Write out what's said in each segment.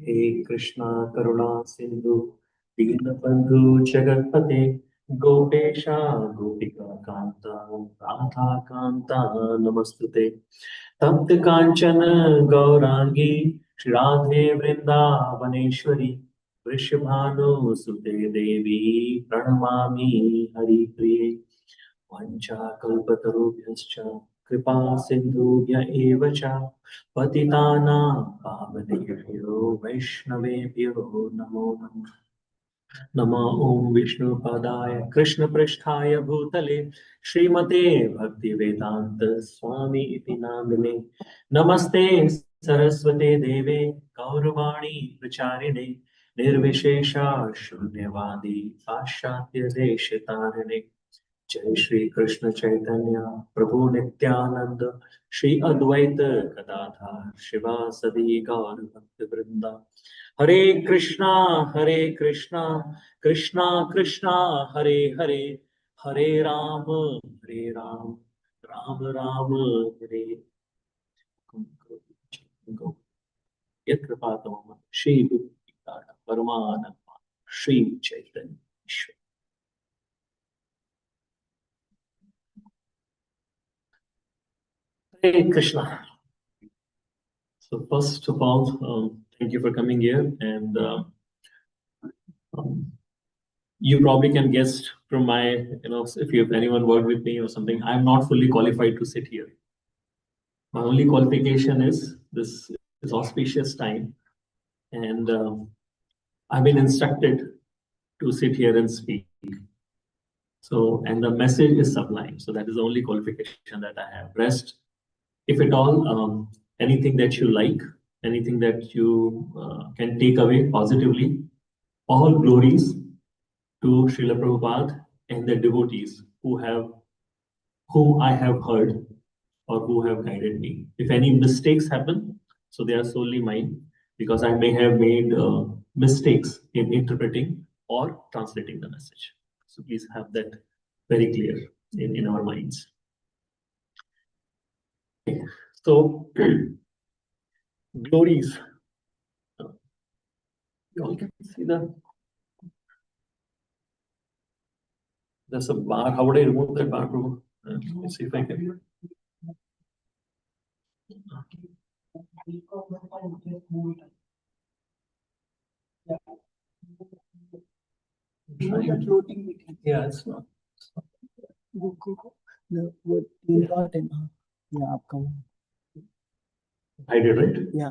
हे कृष्णा करुणा सिंधु दीनबंधु जगत्पते गोपेशा गोपिका कांता राधा कांता नमस्तुते तप्त कांचन गौरांगी श्री राधे वृंदावनेश्वरी वृषभानुसुते देवी प्रणमामि हरिप्रिये वञ्चाकल्पतरुभ्यश्च कृपा सिन्धुभ्य एव च पतितानां पावनेभ्यो वैष्णवेभ्यो नमो नमः नमः ॐ विष्णुपदाय कृष्णपृष्ठाय भूतले श्रीमते भक्तिवेदान्त स्वामी इति नामिने नमस्ते सरस्वते देवे गौरवाणी प्रचारिणे निर्विशेषा शून्यवादी पाश्चात्य देशतारिणे जय श्री कृष्ण चैतन्य प्रभु नित्यानंद श्री अद्वैत गदाधर शिवासदि गौर भक्त वृंदा हरे कृष्णा कृष्णा कृष्णा हरे हरे हरे राम राम राम हरे यत्र पातमः श्री गुरु परमानंद श्री चैतन्य ईश्वर। Hare Krishna. So first of all, thank you for coming here, and you probably can guess from my, if you have anyone worked with me or something, I'm not fully qualified to sit here. My only qualification is this is auspicious time, and I've been instructed to sit here and speak. So, and the message is sublime. So that is the only qualification that I have. Rest, if at all, anything that you like, anything that you can take away positively, all glories to Srila Prabhupada and the devotees whom I have heard or who have guided me. If any mistakes happen, so they are solely mine, because I may have made mistakes in interpreting or translating the message. So please have that very clear in our minds. Okay. So, glories. You all can see there's a bar. How would I remove that bar, Prabhu? Let's see if I can. Yeah, it's not. Go. The what important? Yeah, upcoming. I did, right? Yeah.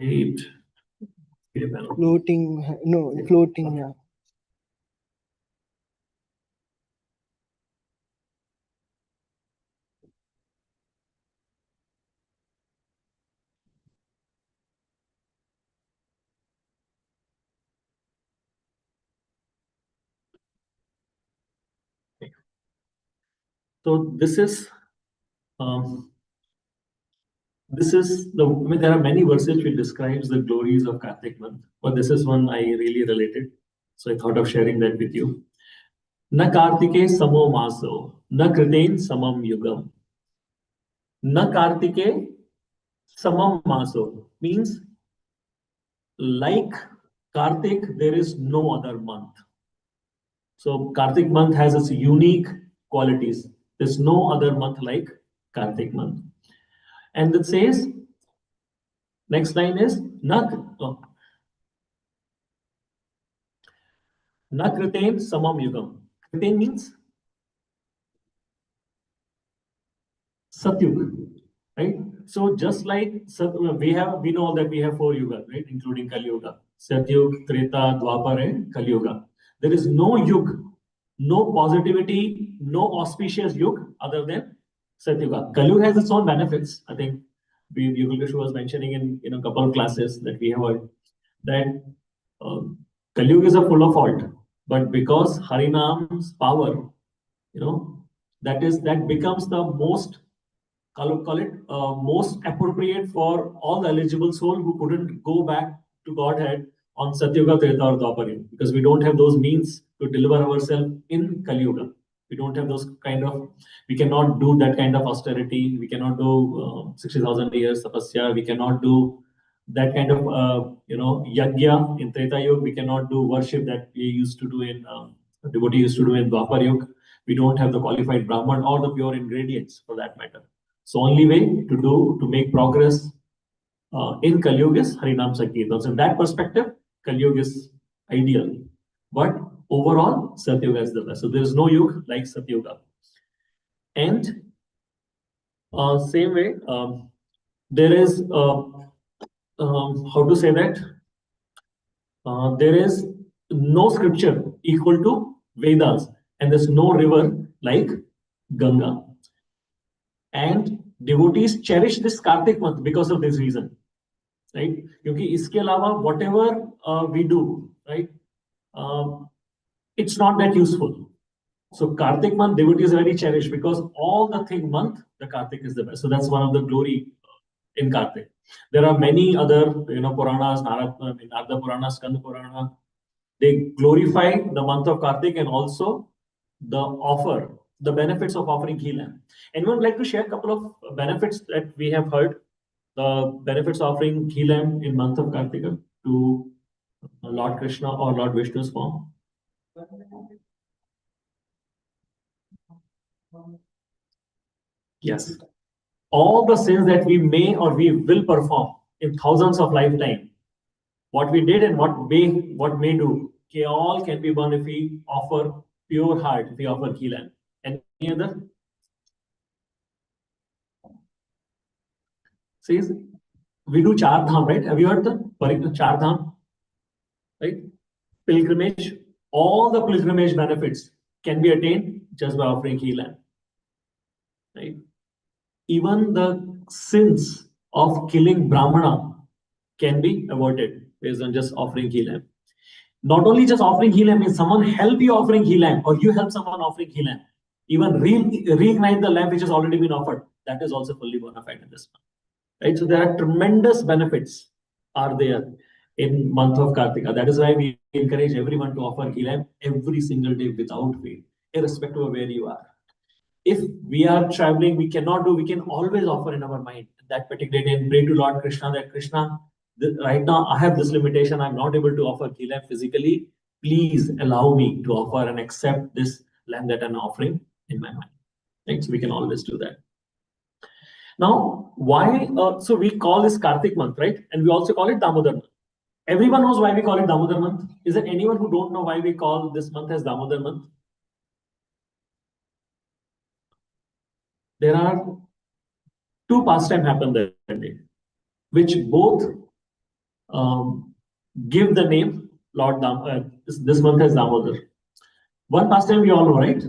8. Floating. No, floating. Yeah. So this is the. I mean, there are many verses which describes the glories of Kartik month, but this is one I really related. So I thought of sharing that with you. Na Kartike samo maso, na kriten samam yugam. Na Kartike samam maso means like Kartik, there is no other month. So Kartik month has its unique qualities. There's no other month like Kartik month. And it says, next line is na kriten samam yugam. Kriten means Satyug, right? So just like we know that we have 4 yugas, right, including Kali Yuga, Satyug, Treta, Dwapar, and Kali Yuga. There is no yug, no positivity, no auspicious yug other than Satyuga. Kali Yuga has its own benefits. I think Yugalkrish was mentioning in a couple of classes that we have heard that Kali Yuga is a full of fault, but because Harinam's power, that becomes the most most appropriate for all the eligible soul who couldn't go back to Godhead on Satyuga, Treta, or Dwapar, because we don't have those means to deliver ourselves in Kali Yuga. We don't have those we cannot do that kind of austerity. We cannot do 60,000 years tapasya. We cannot do that kind of yajna in Treta Yuga. We cannot do worship that we used to do in devotee used to do in Dwapar Yuga. We don't have the qualified Brahman or the pure ingredients for that matter. So only way to make progress in Kali Yuga is Harinam Sankirtan. So in that perspective, Kali Yuga is ideal. But overall, Satyuga is the best. So there is no yuga like Satyuga. And same way, there is how to say that there is no scripture equal to Vedas, and there's no river like Ganga. And devotees cherish this Kartik month because of this reason, right? क्योंकि इसके अलावा whatever we do, right, it's not that useful. So Kartik month devotees very cherished because all the thing month the Kartik is the best. So that's one of the glory in Kartik. There are many other Puranas, Narada Purana, Skanda Purana. They glorify the month of Kartik and also the benefits of offering ghee lamb. Anyone would like to share a couple of benefits that we have heard? The benefits of offering ghee lamb in month of Kartika to Lord Krishna or Lord Vishnu's form. Yes. All the sins that we may or we will perform in thousands of lifetime, what we did and what may do, all can be borne if we offer pure heart, if we offer ghee lamb. Any other? Says we do Char Dham, right? Have you heard the Char Dham? Right? Pilgrimage. All the pilgrimage benefits can be attained just by offering ghee lamb. Right? Even the sins of killing Brahmana can be avoided based on just offering ghee lamb. Not only just offering ghee lamb, if someone help you offering ghee lamb or you help someone offering ghee lamb, even reignite the lamp which has already been offered, that is also fully bona fide in this month. Right? So there are tremendous benefits are there in month of Kartika. That is why we encourage everyone to offer ghee lamb every single day without fail, irrespective of where you are. If we are traveling, we can always offer in our mind that particular day and pray to Lord Krishna that Krishna, right now I have this limitation, I'm not able to offer ghee lamb physically. Please allow me to offer and accept this lamb that I'm offering in my mind. Right? So we can always do that. Now, why? So we call this Kartik month, right? And we also call it Damodar month. Everyone knows why we call it Damodar month. Is there anyone who don't know why we call this month as Damodar month? There are two pastimes happen that day, which both give the name Lord this month as Damodar. One pastime we all know, right?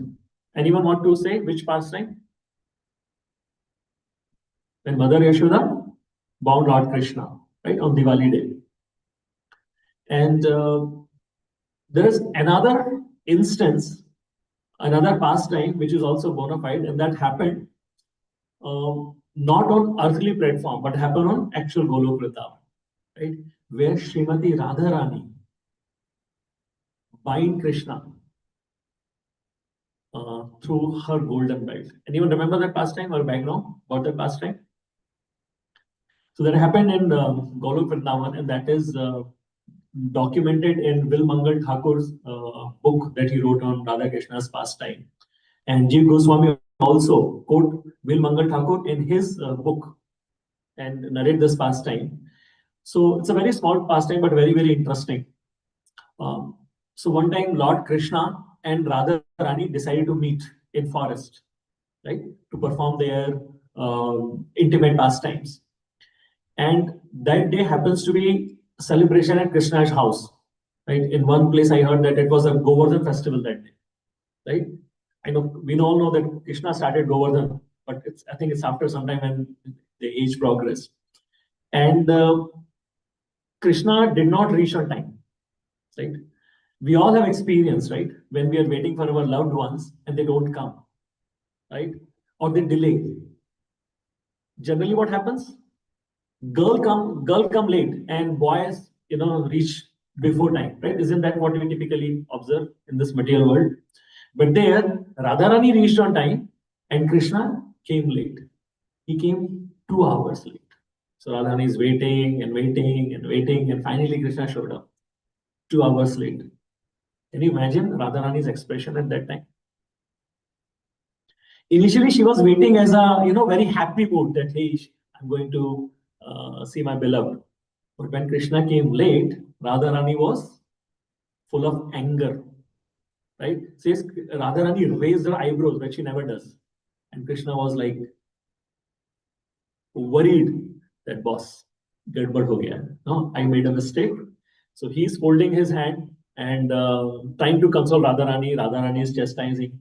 Anyone want to say which pastime? When Mother Yashoda bound Lord Krishna, right, on Diwali day. And there is another instance, another pastime, which is also bona fide, and that happened not on earthly platform, but happened on actual Golok Vrindavan, right, where Srimati Radharani bind Krishna through her golden belt. Anyone remember that pastime or background about that pastime? So that happened in Golok Vrindavan, and that is documented in Vil Mangal Thakur's book that he wrote on Radha Krishna's pastime. And Jeev Goswami also quote Vil Mangal Thakur in his book and narrate this pastime. So it's a very small pastime, but very, very interesting. So one time Lord Krishna and Radha Rani decided to meet in forest, right, to perform their intimate pastimes. And that day happens to be celebration at Krishna's house, right? In one place I heard that it was a Govardhan festival that day, right? I know we all know that Krishna started Govardhan, but I think it's after some time when the age progressed. And Krishna did not reach on time, right? We all have experience, right? When we are waiting for our loved ones and they don't come, right? Or they delay. Generally what happens? Girl come late and boys, reach before time, right? Isn't that what we typically observe in this material world? But there, Radharani reached on time and Krishna came late. He came 2 hours late. So Radharani is waiting and waiting and waiting, and finally Krishna showed up 2 hours late. Can you imagine Radharani's expression at that time? Initially, she was waiting as a very happy mood that hey, I'm going to see my beloved. But when Krishna came late, Radharani was full of anger. Right? Says Radharani raised her eyebrows, which she never does, and Krishna was like worried that boss, gadbad ho gaya. No, I made a mistake. So he's folding his hand and trying to console Radharani. Radharani is chastising.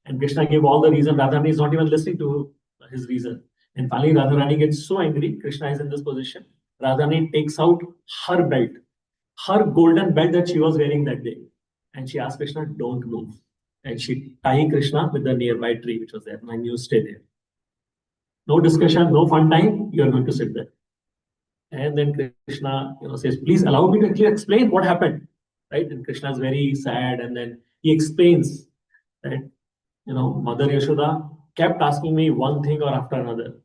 And Krishna gave all the reason. Radharani is not even listening to his reason. And finally, Radharani gets so angry. Krishna is in this position. Radharani takes out her belt, her golden belt that she was wearing that day. And she asked Krishna, don't move. And she tied Krishna with the nearby tree, which was there. And you stay there. No discussion, no fun time. You are going to sit there. And then Krishna says, please allow me to actually explain what happened. Right? And Krishna is very sad. And then he explains that Mother Yashoda kept asking me one thing or after another.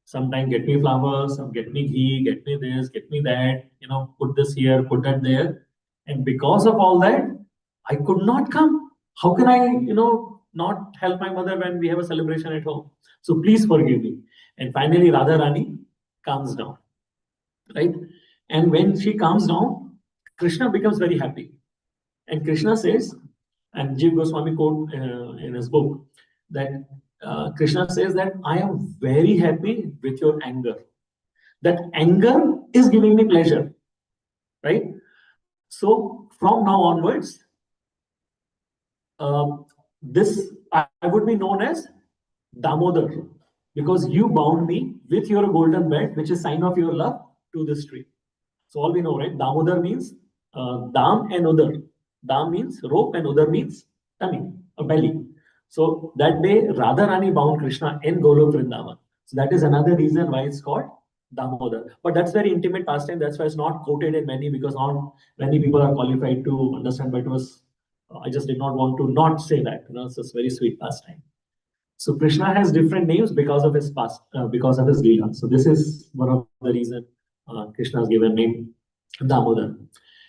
Sometimes get me flowers, some get me ghee, get me this, get me that, put this here, put that there. And because of all that, I could not come. How can I, not help my mother when we have a celebration at home? So please forgive me. And finally, Radharani calms down, right? And when she calms down, Krishna becomes very happy. And Krishna says, and Jiv Goswami quote in his book that Krishna says that I am very happy with your anger. That anger is giving me pleasure, right? So from now onwards, this I would be known as Damodar because you bound me with your golden belt, which is sign of your love, to this tree. So all we know, right? Damodar means Dam and Udar. Dam means rope and Udar means tummy, a belly. So that day, Radharani bound Krishna in Golok Vrindavan. So that is another reason why it's called Damodar. But that's very intimate pastime. That's why it's not quoted in many because not many people are qualified to understand. But it was, I just did not want to not say that. It's just very sweet pastime. So Krishna has different names because of his past, because of his Lila. So this is one of the reasons Krishna has given name Damodar.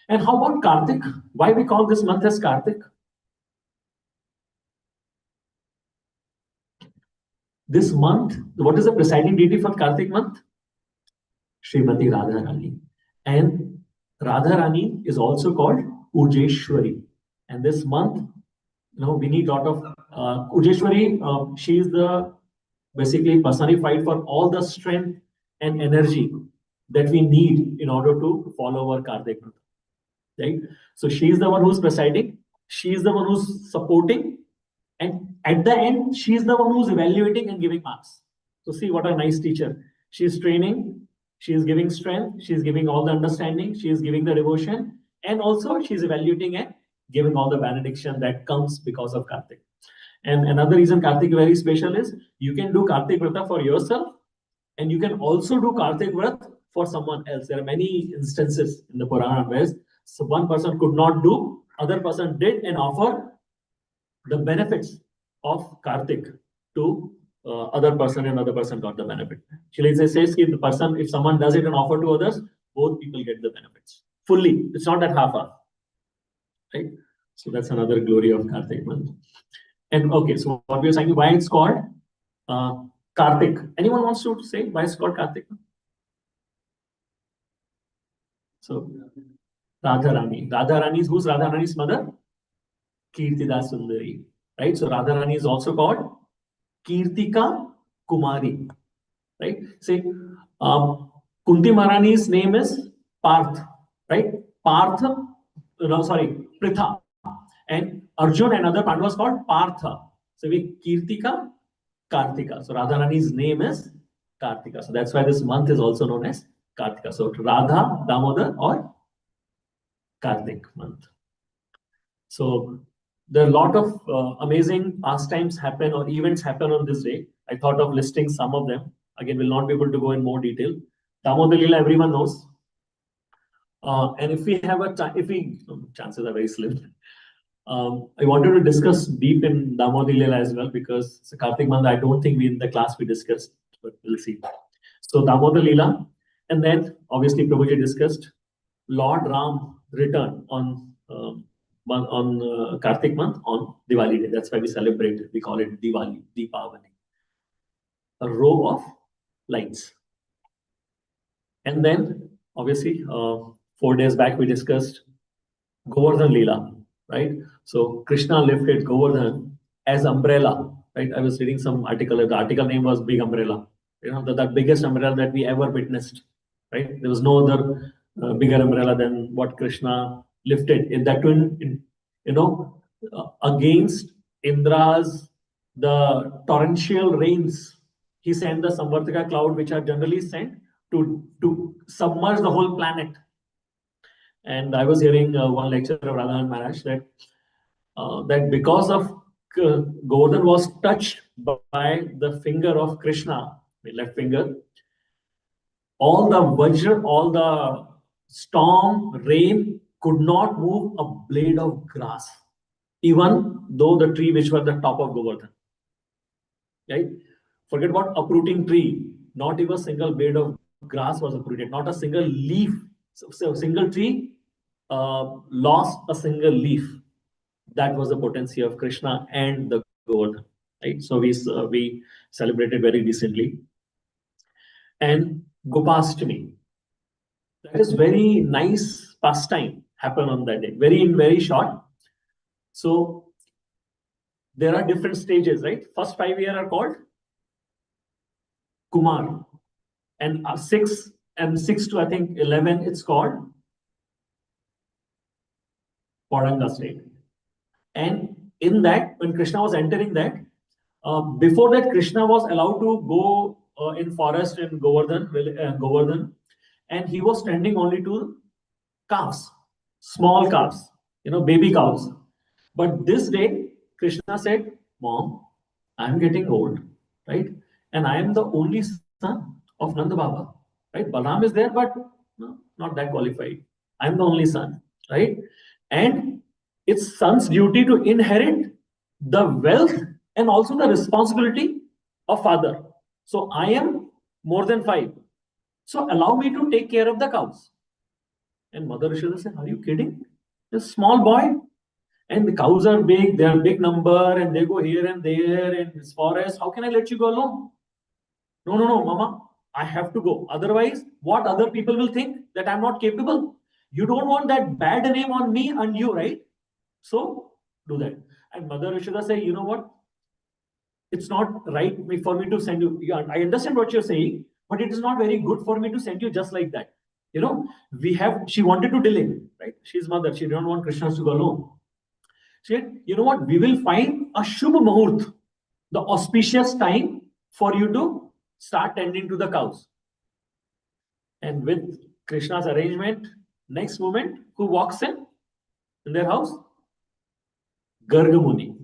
And how about Kartik? Why we call this month as Kartik? This month, what is the presiding deity for Kartik month? Srimati Radharani. And Radharani is also called Ujeshwari. And this month, we need a lot of Ujeshwari. She is the basically personified for all the strength and energy that we need in order to follow our Kartik month. Right? So she is the one who's presiding. She is the one who's supporting. And at the end, she is the one who's evaluating and giving marks. So see what a nice teacher. She is training. She is giving strength. She is giving all the understanding. She is giving the devotion. And also she is evaluating and giving all the benediction that comes because of Kartik. And another reason Kartik is very special is you can do Kartik Vrata for yourself. And you can also do Kartik Vrat for someone else. There are many instances in the Purana where so one person could not do, other person did and offer the benefits of Kartik to other person and other person got the benefit. Shilajit says the person, if someone does it and offer to others, both people get the benefits fully. It's not at half-half, right? So that's another glory of Kartik month. And okay, so what we are saying, why it's called Kartik? Anyone wants to say why it's called Kartik? So Radharani. Radharani is who's Radharani's mother? Kirtida Sundari. Right? So Radharani is also called Kirtika Kumari. Right? Say Kunti Maharani's name is Parth. Right? Parth, Pritha. And Arjun and other Pandavas called Partha. So we Kirtika, Kartika. So Radharani's name is Kartika. So that's why this month is also known as Kartika. So Radha, Damodar or Kartik month. So there are a lot of amazing pastimes happen or events happen on this day. I thought of listing some of them. Again, we'll not be able to go in more detail. Damodar Lila, everyone knows. And if we have a chances are very slim. I wanted to discuss deep in Damodar Lila as well because it's a Kartik month. I don't think we in the class we discussed, but we'll see. So Damodar Lila, And then obviously Prabhuji discussed Lord Ram return on Kartik month on Diwali day. That's why we celebrate it. We call it Diwali, Deepavali. A row of lights. And then obviously 4 days back we discussed Govardhan Lila, right? So Krishna lifted Govardhan as umbrella, right? I was reading some article. The article name was Big Umbrella. You know, the biggest umbrella that we ever witnessed, right? There was no other bigger umbrella than what Krishna lifted. In that one, you know, against Indra's the torrential rains, he sent the Samvartika cloud, which are generally sent to submerge the whole planet. And I was hearing one lecture of Radha Maharaj that because of Govardhan was touched by the finger of Krishna, the left finger, all the vajra, all the storm, rain could not move a blade of grass, even though the tree which was the top of Govardhan. Right? Forget about uprooting tree. Not even a single blade of grass was uprooted. Not a single leaf. So a single tree lost a single leaf. That was the potency of Krishna and the Govardhan. Right? So we celebrated very recently. And Gopastami. That is very nice pastime happen on that day. Very short. So there are different stages, right? First 5 years are called Kumar, and 6 to I think 11 it's called Poranga state. And in that, when Krishna was entering that, before that Krishna was allowed to go in forest in Govardhan, and he was tending only to calves, small calves, baby cows. But this day, Krishna said, Mom, I'm getting old, right? And I am the only son of Nanda Baba, right? Balaram is there, but no, not that qualified. I'm the only son, right? And it's son's duty to inherit the wealth and also the responsibility of father. So I am more than 5. So allow me to take care of the cows. And Mother Rishoda said, are you kidding? A small boy, and the cows are big, they are big number, and they go here and there in this forest. How can I let you go alone? No, Mama, I have to go. Otherwise, what other people will think that I'm not capable? You don't want that bad name on me and you, right? So do that. And Mother Rishoda say, you know what? It's not right for me to send you. Yeah, I understand what you're saying, but it is not very good for me to send you just like that. She wanted to delay, right? She's mother. She didn't want Krishna to go alone. She said, you know what? We will find a Shubh Muhurt, the auspicious time for you to start tending to the cows. And with Krishna's arrangement, next moment, who walks in their house? Gargamuni.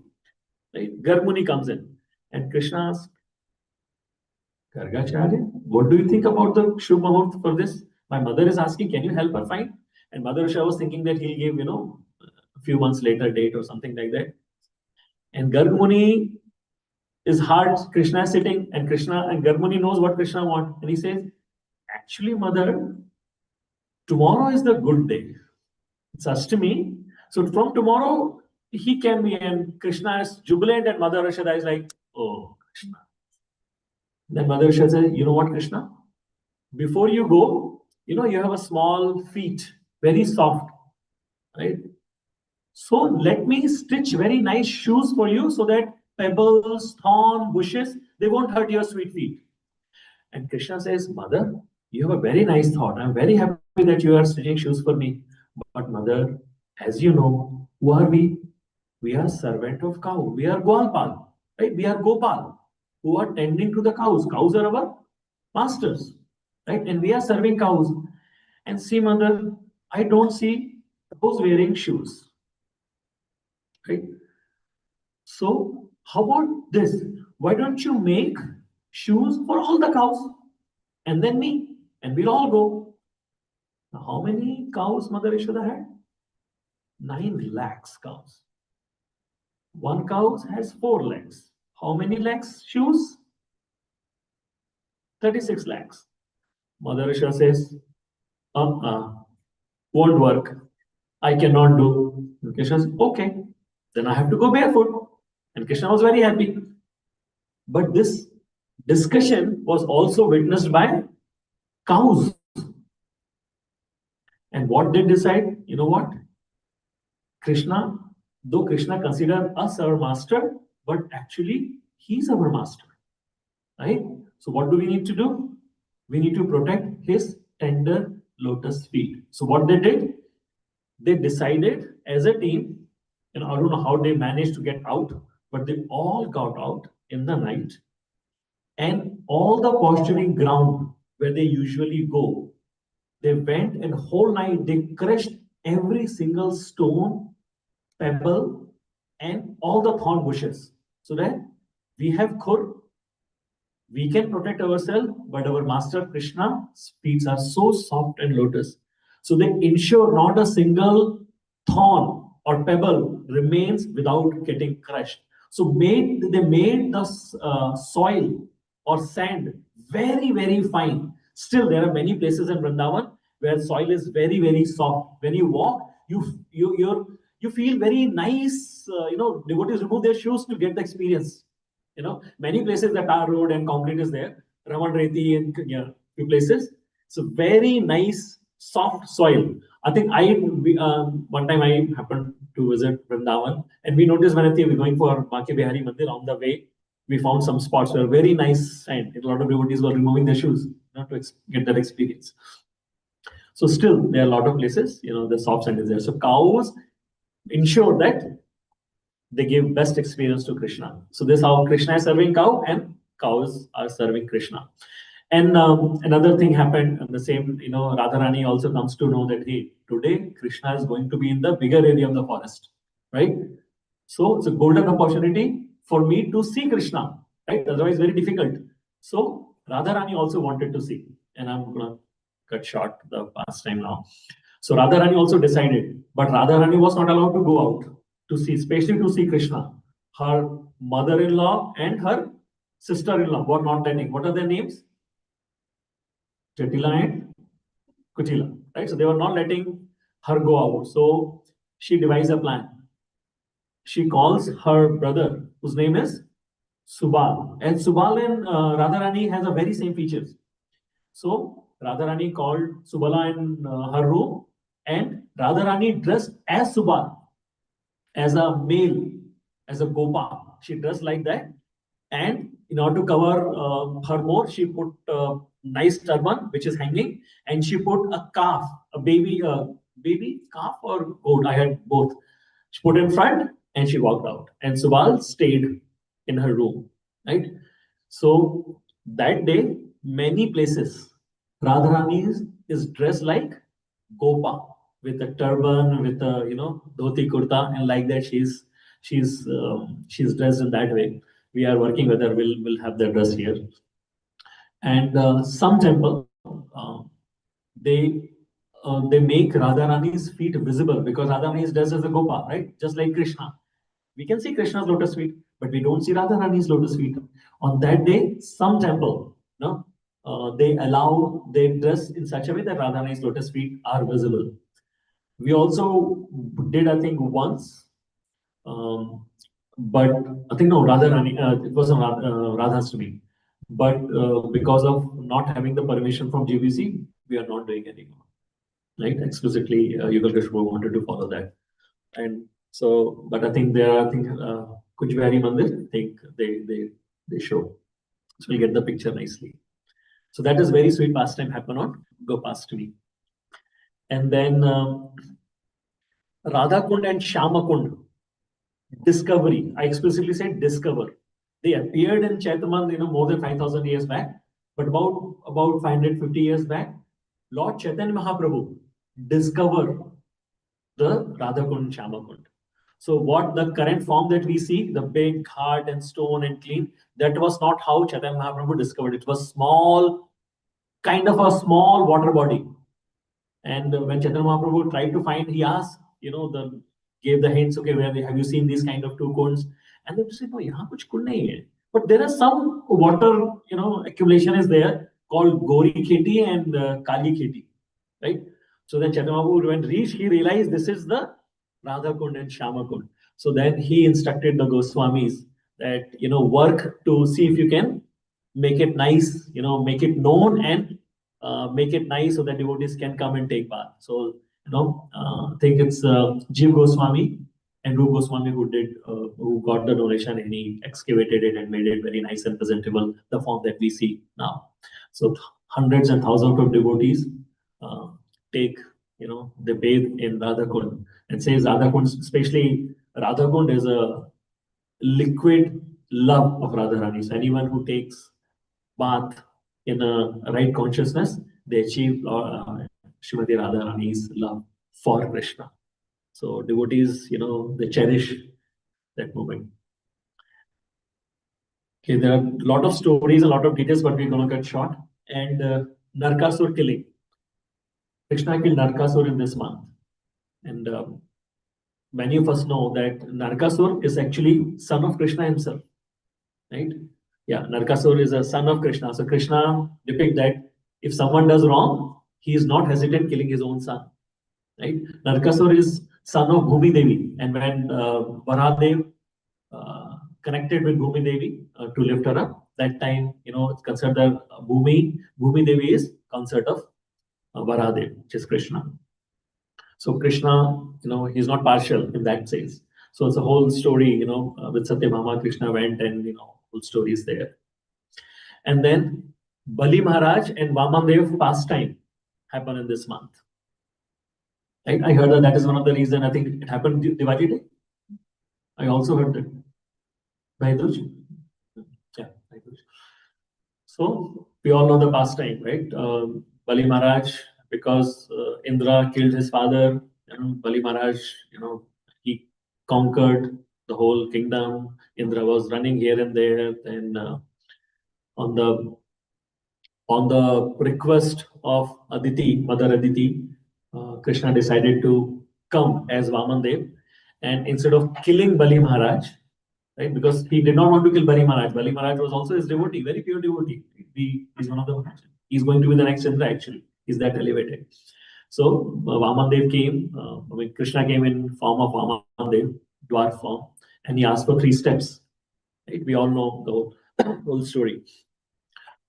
Right? Gargamuni comes in. And Krishna asks, Gargacharya, what do you think about the Shubh Muhurt for this? My mother is asking, can you help her find? And Mother Risha was thinking that he'll give, a few months later date or something like that. And Gargamuni is hard. Krishna is sitting, and Gargamuni knows what Krishna wants. And he says, actually, mother, tomorrow is the good day. It's Ashtami. So from tomorrow, he can be, and Krishna is jubilant, and Mother Risha is like, oh, Krishna. Then Mother Risha says, you know what, Krishna? Before you go, you have a small feet, very soft, right? So let me stitch very nice shoes for you so that pebbles, thorn, bushes, they won't hurt your sweet feet. And Krishna says, Mother, you have a very nice thought. I'm very happy that you are stitching shoes for me. But Mother, as you know, who are we? We are servant of cow. We are Gopal, right? We are Gopal, who are tending to the cows. Cows are our masters, right? And we are serving cows. And see, Mother, I don't see cows wearing shoes, right? So how about this? Why don't you make shoes for all the cows and then me, and we'll all go. Now, how many cows Mother Yashoda had? 9 lakhs cows. One cow has 4 legs. How many legs shoes? 36 lakhs. Mother Yashoda says, won't work. I cannot do. And Krishna says, okay, then I have to go barefoot. And Krishna was very happy. But this discussion was also witnessed by cows. And what they decide, you know what? Krishna, though Krishna considered us our master, but actually he's our master, right? So what do we need to do? We need to protect his tender lotus feet. So what they did, they decided as a team, I don't know how they managed to get out, but they all got out in the night, and all the posturing ground where they usually go, they went and whole night they crushed every single stone, pebble, and all the thorn bushes, so that we have khur, we can protect ourselves, but our master Krishna's feet are so soft and lotus. So they ensure not a single thorn or pebble remains without getting crushed. So they made the soil or sand very, very fine. Still, there are many places in Vrindavan where soil is very, very soft. When you walk, you feel very nice. Devotees remove their shoes to get the experience. Many places that tar road and concrete is there, Raman Reti and few places. So very nice soft soil. I think one time I happened to visit Vrindavan, and we noticed when we're going for Maki Bihari Mandir, on the way we found some spots where very nice sand. A lot of devotees were removing their shoes, to get that experience. So still there are a lot of places, the soft sand is there. So cows ensure that they give best experience to Krishna. So this is how Krishna is serving cow, and cows are serving Krishna. And another thing happened, and the same, Radharani also comes to know that, hey, today Krishna is going to be in the bigger area of the forest, right? So it's a golden opportunity for me to see Krishna, right? Otherwise, very difficult. So Radharani also wanted to see, and I'm gonna cut short the past time now. So Radharani also decided, but Radharani was not allowed to go out to see, especially to see Krishna. Her mother-in-law and her sister-in-law were not letting. What are their names? Jatila and Kutila, right? So they were not letting her go out. So she devised a plan. She calls her brother, whose name is Subal. And Subal and Radharani has a very same features. So Radharani called Subala in her room, and Radharani dressed as Subal, as a male, as a gopa. She dressed like that. And in order to cover her more, she put a nice turban, which is hanging, and she put a calf, a baby calf or goat. I had both. She put in front and she walked out. And Subal stayed in her room, right? So that day, many places, Radharani is dressed like gopa, with a turban, with a dhoti kurta, and like that she's dressed in that way. We are working whether we'll have the dress here. And some temple they make Radharani's feet visible, because Radharani is dressed as a gopa, right? Just like Krishna. We can see Krishna's lotus feet, but we don't see Radharani's lotus feet. On that day, some temple, they dress in such a way that Radharani's lotus feet are visible. We also did, I think, once, but I think no, Radharani, it wasn't Radhastami. But because of not having the permission from GBC, we are not doing anymore. Right? Explicitly, Yugal Kishore wanted to follow that. And so, but I think there are, Kuch Bihari Mandir, I think they show. So we'll get the picture nicely. So that is very sweet pastime happen on Gopastami. And then Radha Kund and Shama Kund, discovery. I explicitly said discover. They appeared in Chaitanya, more than 5,000 years back, but about 550 years back, Lord Chaitanya Mahaprabhu discovered the Radha Kund and Shama Kund. So what the current form that we see, the big heart and stone and clean, that was not how Chaitanya Mahaprabhu discovered. It was small, kind of a small water body. And when Chaitanya Mahaprabhu tried to find, he asked, gave the hints, okay, where have you seen these kind of two kunds? And they said, no, yahan kuch kund nahi hai. But there is some water, accumulation is there called Gori Kheti and Kali Kheti, right? So then Chaitanya Mahaprabhu, when reached, he realized this is the Radha Kund and Shama Kund. So then he instructed the Goswamis that, work to see if you can make it nice, make it known and make it nice so that devotees can come and take bath. So, I think it's Jiv Goswami and Rup Goswami who got the donation, and he excavated it and made it very nice and presentable, the form that we see now. So hundreds and thousands of devotees take, they bathe in Radha Kund, and says Radha Kund, especially Radha Kund is a liquid love of Radharani. So anyone who takes bath in a right consciousness, they achieve Srimati Radharani's love for Krishna. So devotees, they cherish that moment. Okay, there are a lot of stories, a lot of details, but we're going to cut short. And Narkasur killing. Krishna killed Narkasur in this month. And many of us know that Narkasur is actually son of Krishna himself, right? Yeah, Narkasur is a son of Krishna. So Krishna depicts that if someone does wrong, he is not hesitant killing his own son, right? Narkasur is son of Bhumi Devi, and when Varahadev connected with Bhumi Devi to lift her up, that time, it's considered Bhumi Devi is consort of Varahadev, which is Krishna. So Krishna, he's not partial in that sense. So it's a whole story, with Satyabhama, Krishna went, and whole story is there. And then Bali Maharaj and Vamandev pastime happen in this month. Right? I heard that is one of the reasons. I think it happened Diwali day. I also heard that. Vaidruj? Yeah, Vaidruj. So we all know the pastime, right? Bali Maharaj, because Indra killed his father, Bali Maharaj, he conquered the whole kingdom. Indra was running here and there. Then on the request of Aditi, Mother Aditi, Krishna decided to come as Vamandev, and instead of killing Bali Maharaj, right, because he did not want to kill Bali Maharaj. Bali Maharaj was also his devotee, very pure devotee. He's one of the. He's going to be the next Indra. Actually, he's that elevated. So Vamandev came. Krishna came in form of Vamandev, dwarf form, and he asked for 3 steps. Right? We all know the whole story.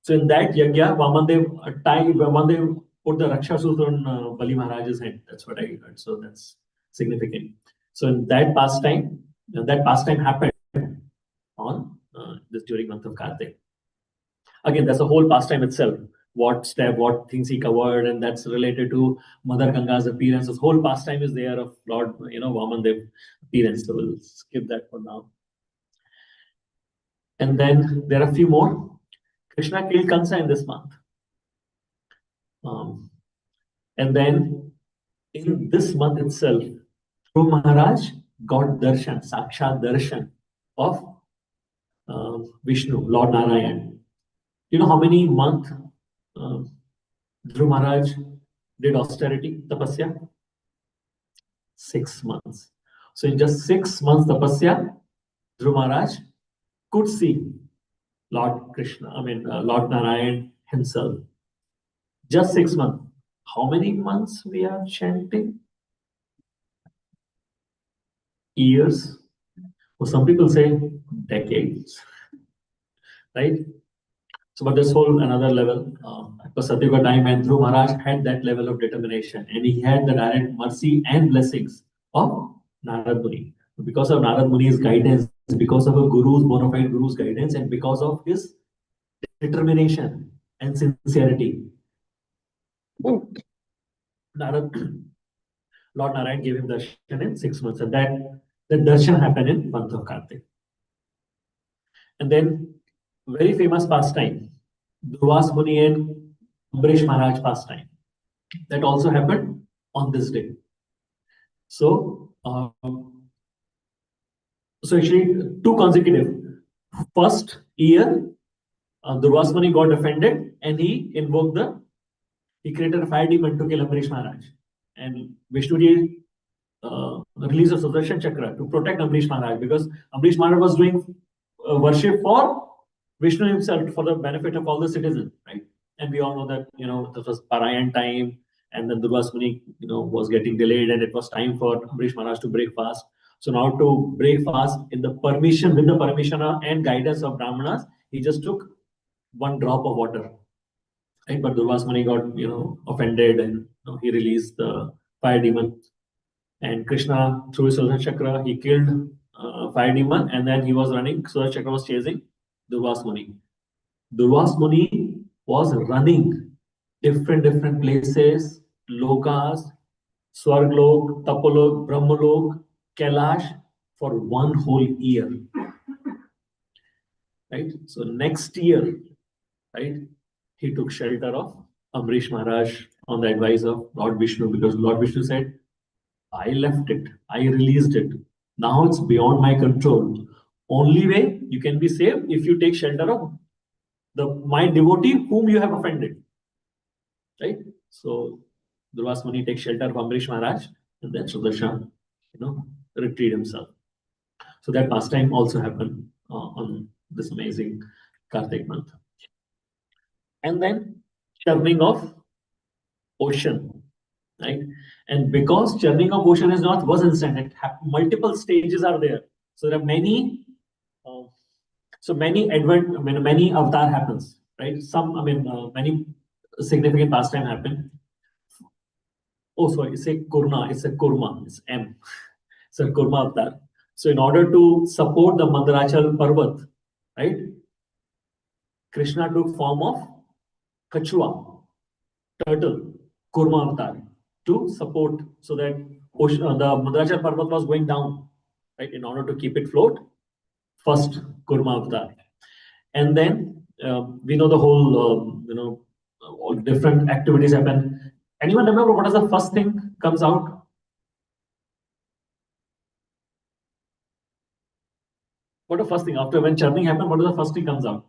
So in that yagya, Vamandev put the Raksha Sutra on Bali Maharaj's head. That's what I heard. So that's significant. So in that pastime happened on this during month of Kartik. Again, that's a whole pastime itself. What things he covered, and that's related to Mother Ganga's appearance. This whole pastime is there of Lord, Vamandev appearance. So we'll skip that for now. And then there are a few more. Krishna killed Kansa in this month. And then in this month itself, Dhruv Maharaj got darshan, sakshat darshan of Vishnu, Lord Narayan. You know how many months Dhruv Maharaj did austerity, tapasya? 6 months. So in just 6 months tapasya, Dhruv Maharaj could see Lord Narayan himself. Just 6 months. How many months we are chanting? Years. Well, some people say decades. Right? So, but this whole another level. Because Satyuga time, and Dhruv Maharaj had that level of determination, and he had the direct mercy and blessings of Narad Muni. Because of Narad Muni's guidance, because of a bona fide guru's guidance, and because of his determination and sincerity, Lord Narayan gave him darshan in 6 months, and that darshan happened in month of Kartik. And then very famous pastime, Durvas Muni and Ambrish Maharaj pastime, that also happened on this day. So, actually 2 consecutive. First year, Durvas Muni got offended, and he created a fire demon to kill Ambrish Maharaj. And Vishnuji released a Sudarshan Chakra to protect Ambrish Maharaj, because Ambrish Maharaj was doing worship for Vishnu himself, for the benefit of all the citizens, right? And we all know that, this was Parayan time, and then Durvas Muni, was getting delayed, and it was time for Amrish Maharaj to break fast. So now to break fast with the permission and guidance of Brahmanas, he just took one drop of water. Right? But Durvas Muni got, offended, and he released the fire demon. And Krishna, through his Sudarshan Chakra, he killed fire demon, and then he was running. Sudarshan Chakra was chasing Durvas Muni. Durvas Muni was running different places, lokas, Swarglok, Tapolok, Brahmalok, Kailash for one whole year. Right? So next year, right, he took shelter of Amrish Maharaj on the advice of Lord Vishnu, because Lord Vishnu said, I left it, I released it. Now it's beyond my control. Only way you can be saved if you take shelter of my devotee whom you have offended. Right? So Durvas Muni takes shelter of Amrish Maharaj, and then Sudarshan, retreat himself. So that pastime also happened on this amazing Kartik month. And then churning of ocean, right? And because churning of ocean is not was instant, multiple stages are there. So there are many, many avatar happens, right? Many significant pastime happen. Oh, sorry, it's a kurma, it's M. It's a kurma avatar. So in order to support the Mandarachal Parvat, right? Krishna took form of Kachua, turtle, kurma avatar, to support, so that the Mandarachal Parvat was going down, right? In order to keep it float, first kurma avatar. And then we know the whole, all different activities happen. Anyone remember what is the first thing comes out? What the first thing after when churning happened? What is the first thing comes out?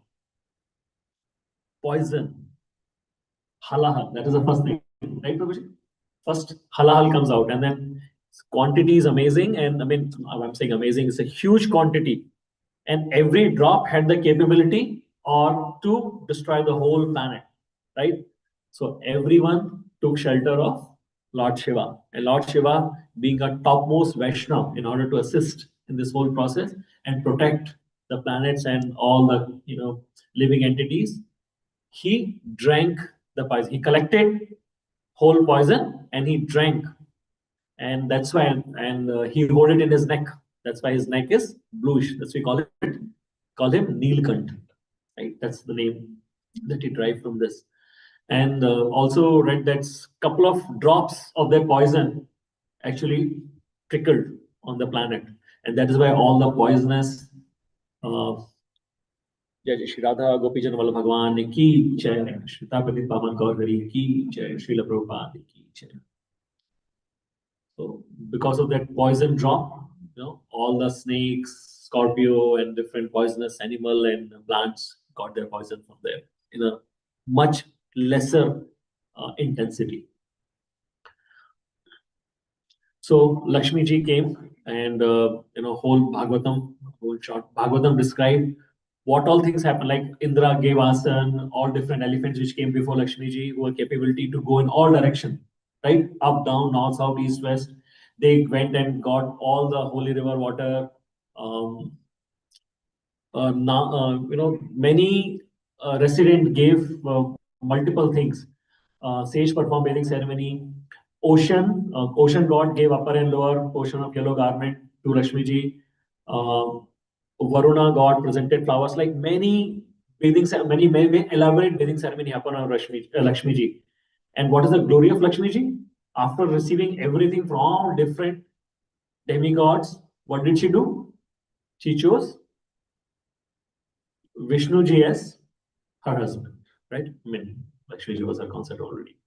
Poison. Halahal. That is the first thing, right, Prabhuji? First halahal comes out, and then quantity is amazing. And I'm saying amazing. It's a huge quantity, and every drop had the capability or to destroy the whole planet, right? So everyone took shelter of Lord Shiva, and Lord Shiva, being a topmost Vaishnav, in order to assist in this whole process and protect the planets and all the living entities, he drank the poison. He collected whole poison and he drank, and that's why, and he hold it in his neck. That's why his neck is bluish. That's why we call him Neelkant, right? That's the name that he derived from this. And also read that couple of drops of their poison actually trickled on the planet, and that is why all the poisonous. जय श्री राधा गोपीजन वल्लभ भगवान की जय, श्रीता पंडित पावन कौर हरि की जय, श्रील प्रभुपाद की जय. So because of that poison drop, all the snakes, scorpio, and different poisonous animal and plants got their poison from there in a much lesser intensity. So Lakshmi ji came, and whole short Bhagavatam described what all things happen. Like Indra gave asan, all different elephants which came before Lakshmi ji, who had capability to go in all direction, right? Up, down, north, south, east, west. They went and got all the holy river water. Many resident gave multiple things. Sage performed bathing ceremony. Ocean god gave upper and lower portion of yellow garment to Lakshmi ji. Varuna god presented flowers. Like many elaborate bathing ceremony happened on Lakshmi ji. And what is the glory of Lakshmi ji? After receiving everything from different demigods, what did she do? She chose Vishnu ji as her husband, right? Lakshmi ji was her consort already.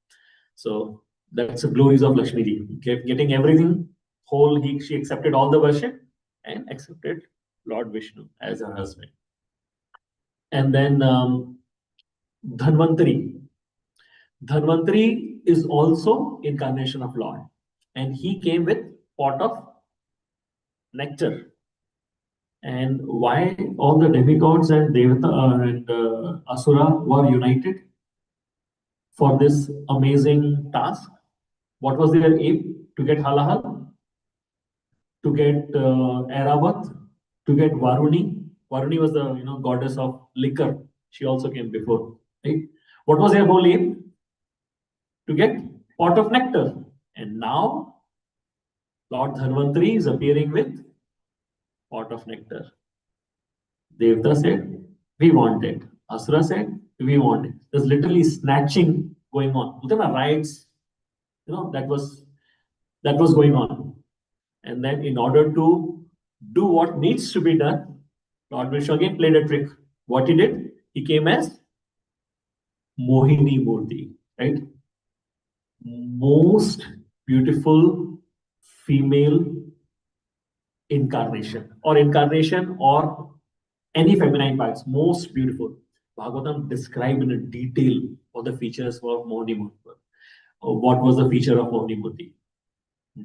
So that's the glories of Lakshmi ji. Getting everything whole, she accepted all the worship and accepted Lord Vishnu as her husband. And then Dhanvantari. Dhanvantari is also incarnation of Lord, and he came with pot of nectar. And why all the demigods and Devata and Asura were united? for this amazing task. What was their aim? To get Halahal, to get Airavat, to get Varuni. Varuni was the goddess of liquor. She also came before. Right? What was their whole aim? To get pot of nectar. And now Lord Dhanvantari is appearing with pot of nectar. Devta said, we want it. Asura said, we want it. There's literally snatching going on. There were riots, that was going on. And then in order to do what needs to be done, Lord Vishnu again played a trick. What he did, he came as Mohini Murti, right? Most beautiful female incarnation or any feminine parts, most beautiful. Bhagavatam described in a detail all the features of Mohini Murti. What was the feature of Mohini Murti?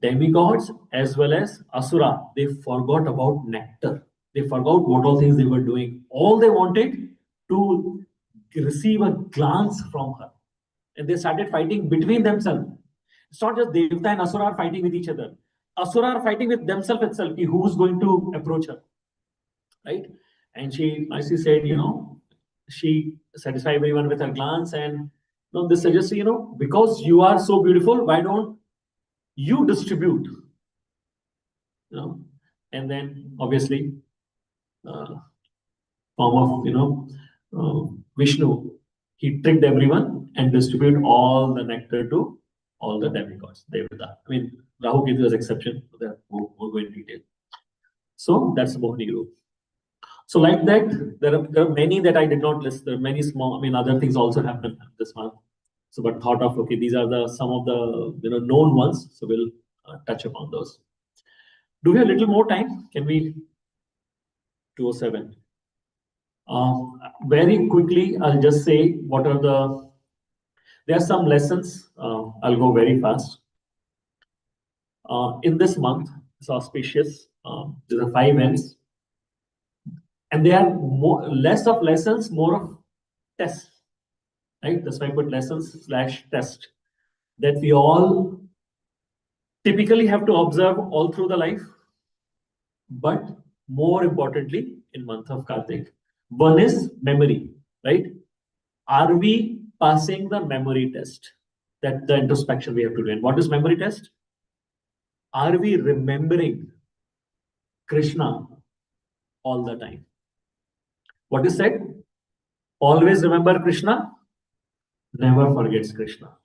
Demigods as well as Asura, they forgot about nectar. They forgot what all things they were doing. All they wanted to receive a glance from her. And they started fighting between themselves. It's not just Devta and Asura are fighting with each other. Asura are fighting with themselves itself. Who's going to approach her? Right? And she said, she satisfied everyone with her glance. And this suggests, because you are so beautiful, why don't you distribute? And then obviously, form of, Vishnu, he tricked everyone and distributed all the nectar to all the demigods. Devata. I mean, Rahu Ketu is exception. We'll go in detail. So that's the Mohini group. So like that, there are many that I did not list. There are many small, other things also happened this month. So, but thought of, okay, these are some of the known ones. So we'll touch upon those. Do we have a little more time? Can we? 207. Very quickly, I'll just say what are there are some lessons. I'll go very fast. In this month, it's auspicious. There are 5 ends. And they are less of lessons, more of tests. Right? That's why I put lessons/test. That we all typically have to observe all through the life. But more importantly, in month of Kartik. One is memory, right? Are we passing the memory test? That the introspection we have to do. And what is memory test? Are we remembering Krishna all the time? What is said? Always remember Krishna, never forgets Krishna.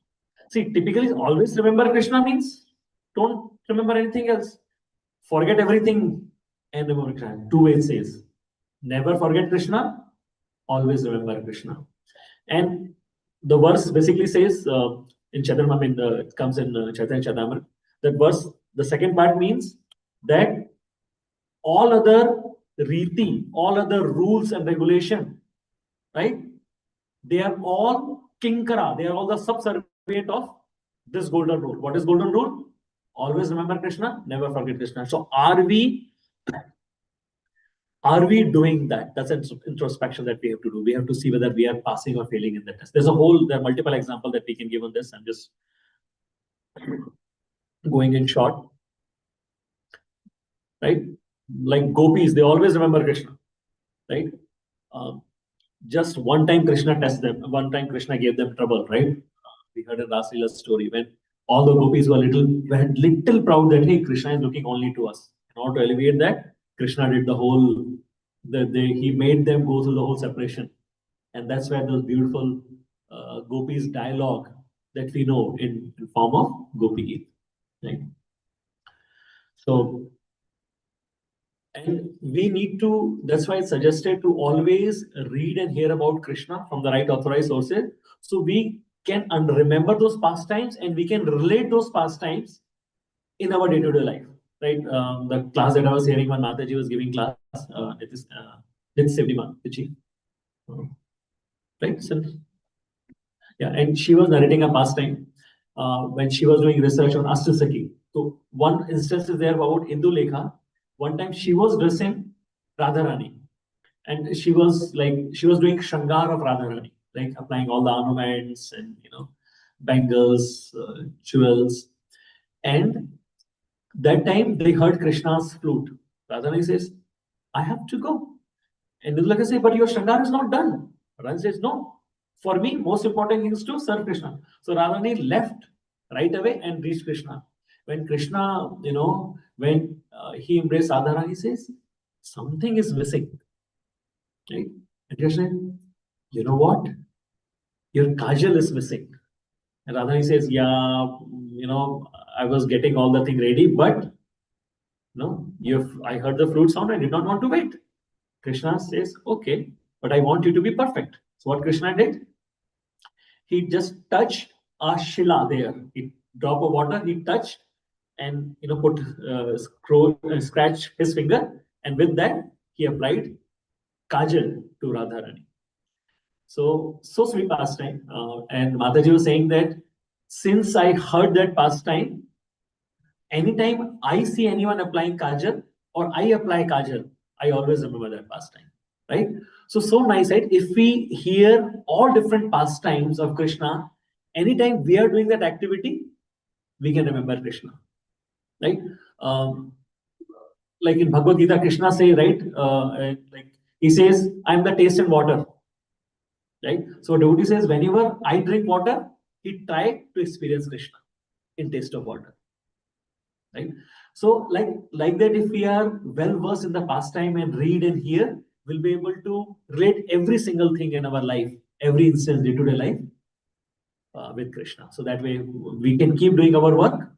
See, typically always remember Krishna means don't remember anything else. Forget everything and remember Krishna. 2 ways says. Never forget Krishna, always remember Krishna. And the verse basically says in Chaitanya, it comes in Chaitanya Charitamrita. That verse, the second part means that all other riti, all other rules and regulation, right? They are all kinkara. They are all the subservient of this golden rule. What is golden rule? Always remember Krishna, never forget Krishna. So are we doing that? That's an introspection that we have to do. We have to see whether we are passing or failing in the test. There are multiple examples that we can give on this. I'm just going in short. Right? Like gopis, they always remember Krishna. Right? Just one time Krishna tested them. One time Krishna gave them trouble. Right? We heard a Ras Leela story when all the gopis were little proud that, hey, Krishna is looking only to us. In order to alleviate that, Krishna did he made them go through the whole separation. And that's where those beautiful gopis dialogue that we know in form of Gopi Geet. Right? So, and we need to, that's why it's suggested to always read and hear about Krishna from the right authorized sources. So we can remember those pastimes and we can relate those pastimes in our day-to-day life. Right? The class that I was hearing when Mataji was giving class, it is Sevdima, right? So, yeah, and she was narrating a pastime when she was doing research on Astasaki. So one instance is there about Indu Lekha. One time she was dressing Radharani, and she was doing Shangar of Radharani, like applying all the ornaments and bangles, jewels. And that time they heard Krishna's flute. Radharani says, I have to go. And Nilaka says, but your Shrangar is not done. Radharani says, no. For me, most important thing is to serve Krishna. So Radharani left right away and reached Krishna. When Krishna, when he embraced Radharani, he says, something is missing. Right? And Krishna, you know what? Your kajal is missing. And Radharani says, yeah, I was getting all the thing ready, but no, I heard the flute sound, I did not want to wait. Krishna says, okay, but I want you to be perfect. So what Krishna did? He just touched a shila there. He drop of water, he touched and put scratch his finger, and with that he applied kajal to Radharani. So sweet pastime. And Mataji was saying that since I heard that pastime, anytime I see anyone applying kajal or I apply kajal, I always remember that pastime, right? So nice, right? If we hear all different pastimes of Krishna, anytime we are doing that activity, we can remember Krishna, right? Like in Bhagavad Gita, Krishna say, right? Like he says, "I'm the taste and water." Right? So devotee says, whenever I drink water, he try to experience Krishna in taste of water. Right? So like that, if we are well versed in the pastime and read and hear, we'll be able to relate every single thing in our life, every instance, day-to-day life with Krishna. So that way we can keep doing our work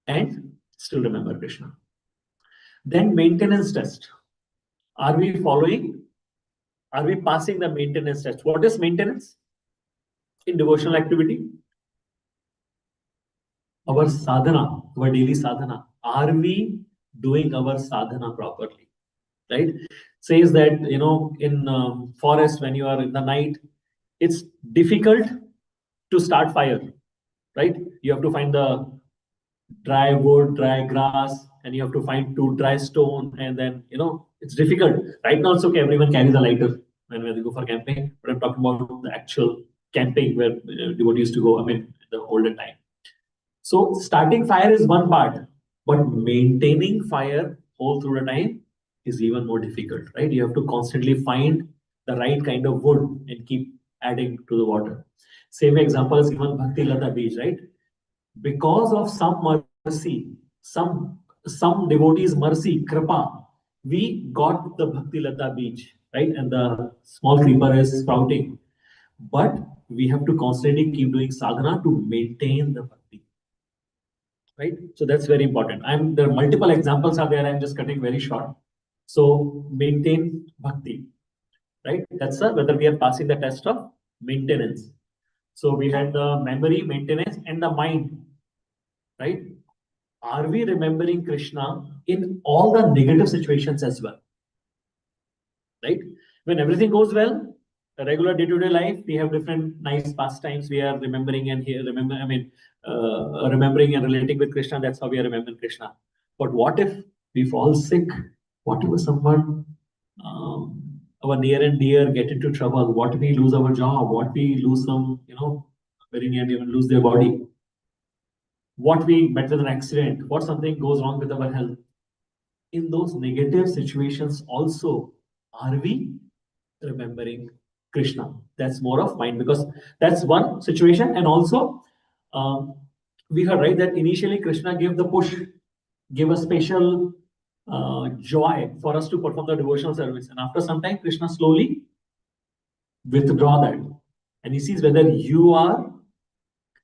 and still remember Krishna. Then maintenance test. Are we following? Are we passing the maintenance test? What is maintenance in devotional activity? Our sadhana, our daily sadhana. Are we doing our sadhana properly? Right? Says that, in forest, when you are in the night, it's difficult to start fire. Right? You have to find the dry wood, dry grass, and you have to find two dry stone, and then it's difficult. Right now it's okay, everyone carries a lighter when they go for camping, but I'm talking about the actual camping where devotees used to go, the olden time. So starting fire is one part, but maintaining fire all through the time is even more difficult, right? You have to constantly find the right kind of wood and keep adding to the water. Same example is even Bhakti Lata Beach, right? Because of some mercy, some devotees' mercy, kripa, we got the Bhakti Lata beach, right? And the small creeper is sprouting. But we have to constantly keep doing sadhana to maintain the bhakti. Right? So that's very important. There are multiple examples are there. I'm just cutting very short. So maintain bhakti. Right? That's whether we are passing the test of maintenance. So we had the memory, maintenance, and the mind. Right? Are we remembering Krishna in all the negative situations as well? Right? When everything goes well, a regular day-to-day life, we have different nice pastimes. We are remembering and remembering and relating with Krishna. That's how we are remembering Krishna. But what if we fall sick? What if someone, our near and dear, get into trouble? What if we lose our job? What if we lose some, very near even lose their body? What we met with an accident? What something goes wrong with our health? In those negative situations also, are we remembering Krishna? That's more of mind, because that's one situation. And also, we heard, right, that initially Krishna gave the push, gave a special joy for us to perform the devotional service. And after some time, Krishna slowly withdraw that. And he sees whether you are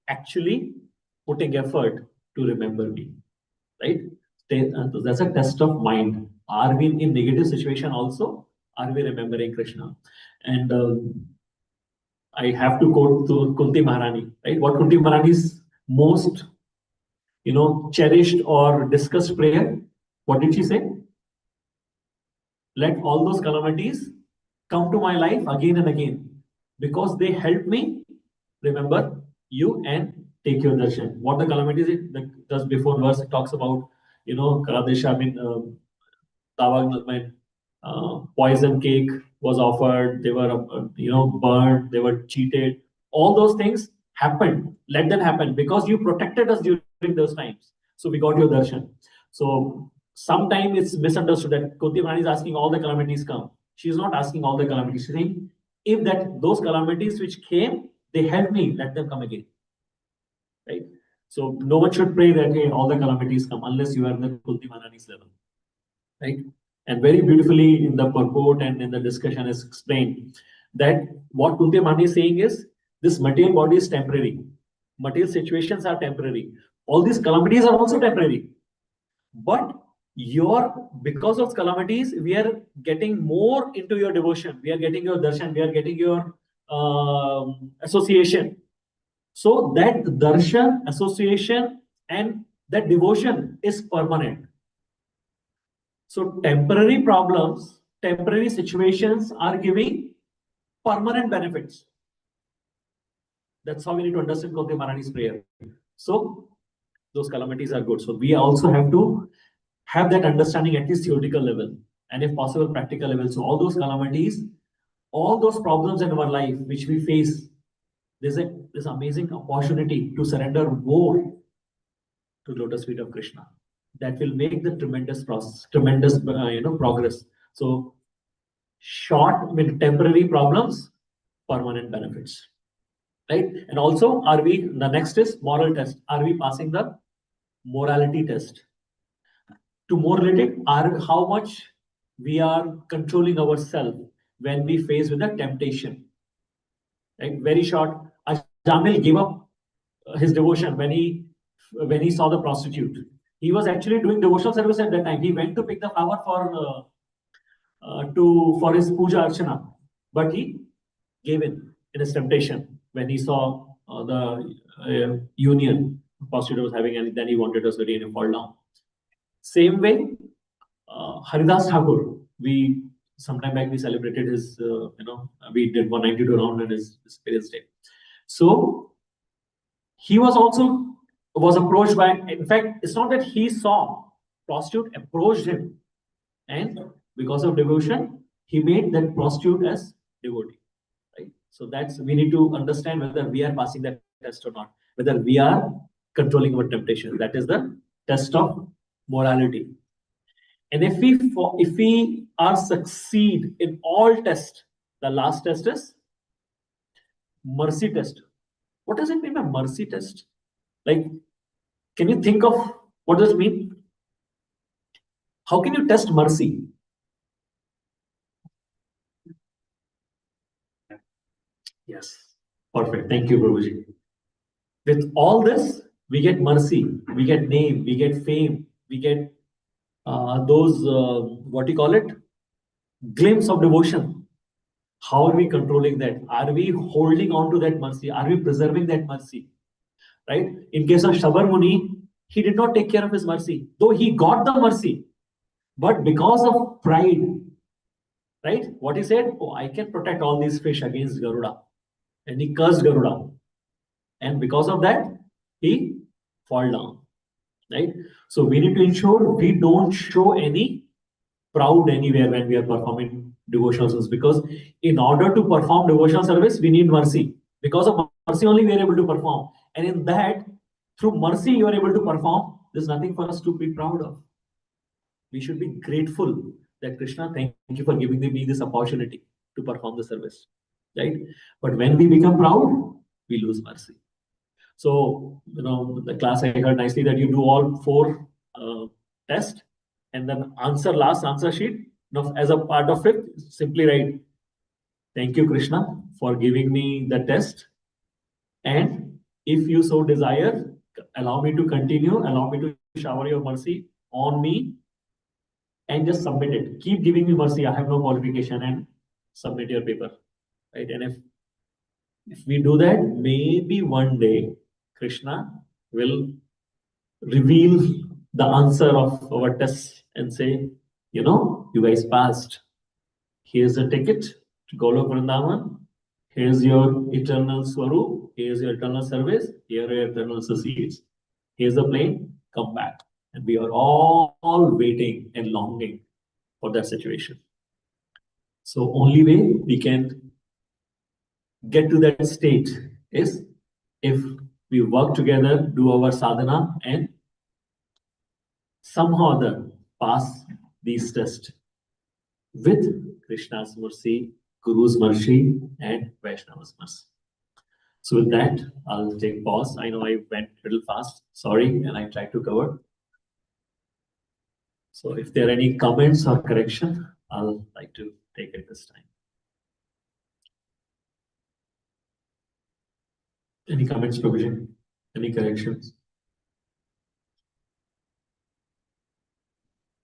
actually putting effort to remember me, right? So that's a test of mind. Are we in negative situation also? Are we remembering Krishna? And I have to quote to Kunti Maharani, right? What Kunti Maharani's most, cherished or discussed prayer? What did she say? Let all those calamities come to my life again and again, because they help me remember you and take your darshan. What the calamities is, just before verse it talks about, Kaladesha, Tawag, poison cake was offered, they were, burned, they were cheated. All those things happened, let them happen, because you protected us during those times. So we got your darshan. So sometimes it's misunderstood that Kunti Mahani is asking all the calamities come. She is not asking all the calamities. She's saying, if that those calamities which came, they helped me, let them come again. Right? So no one should pray that hey, all the calamities come unless you are in the Kunti Mahani's level. Right? And very beautifully in the purport and in the discussion is explained that what Kunti Mahani is saying is this material body is temporary. Material situations are temporary. All these calamities are also temporary. But because of calamities, we are getting more into your devotion. We are getting your darshan. We are getting your association. So that darshan, association, and that devotion is permanent. So temporary problems, temporary situations are giving permanent benefits. That's how we need to understand Kunti Maharani's prayer. So those calamities are good. So we also have to have that understanding at least theoretical level, and if possible practical level. So all those calamities, all those problems in our life which we face, there's this amazing opportunity to surrender more to lotus feet of Krishna. That will make the tremendous process, tremendous progress. So short with temporary problems, permanent benefits, right? And also, are we, the next is moral test. Are we passing the morality test? To more related, are how much we are controlling ourselves when we face with a temptation, right? Very short, Jamil gave up his devotion when he saw the prostitute. He was actually doing devotional service at that time. He went to pick the flower for his puja archana, but he gave in his temptation when he saw the union prostitute was having, and then he wanted to study and fall down. Same way, Haridas Thakur, we sometime back we celebrated his, we did 192 round in his parents' day. So he was approached by, in fact, it's not that he saw, prostitute approached him, and because of devotion, he made that prostitute as devotee. Right? So that's, we need to understand whether we are passing that test or not, whether we are controlling our temptation. That is the test of morality. And if we are succeed in all tests, the last test is mercy test. What does it mean by mercy test? Like, can you think of what does it mean? How can you test mercy? Yes, perfect. Thank you, Prabhuji. With all this, we get mercy, we get name, we get fame, we get those what do you call it? Glimpse of devotion. How are we controlling that? Are we holding on to that mercy? Are we preserving that mercy? Right? In case of Shabar Muni, he did not take care of his mercy, though he got the mercy, but because of pride, right? What he said, oh, I can protect all these fish against Garuda, and he cursed Garuda, and because of that, he fall down, right? So we need to ensure we don't show any proud anywhere when we are performing devotional service, because in order to perform devotional service, we need mercy. Because of mercy only we are able to perform, and in that, through mercy you are able to perform. There's nothing for us to be proud of. We should be grateful that Krishna, thank you for giving me this opportunity to perform the service, right? But when we become proud, we lose mercy. So, the class I heard nicely that you do all 4 tests, and then last answer sheet. Now, as a part of it, simply write, thank you, Krishna, for giving me the test. And if you so desire, allow me to continue, allow me to shower your mercy on me, and just submit it. Keep giving me mercy. I have no qualification, and submit your paper. Right? And if we do that, maybe one day Krishna will reveal the answer of our test and say, you guys passed. Here's a ticket to Golok Vrindavan. Here's your eternal Swarup. Here's your eternal service. Here are your eternal associates. Here's the plane. Come back. And we are all waiting and longing for that situation. So only way we can get to that state is if we work together, do our sadhana, and somehow or other pass these tests with Krishna's mercy, Guru's mercy, and Vaishnava's mercy. So with that, I'll take pause. I know I went a little fast, sorry, and I tried to cover. So if there are any comments or correction, I'll like to take it this time. Any comments, Prabhu? Any corrections?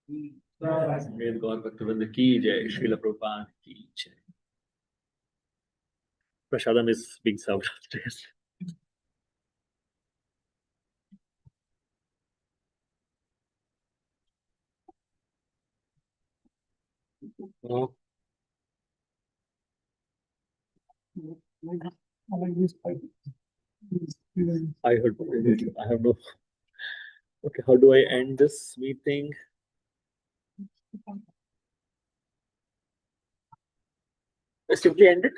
May God Bhaktivinoda ki jai, Srila Prabhupada ki jai. Prasadam is being served upstairs. Oh, I heard. I have no. Okay, how do I end this meeting? Simply end it.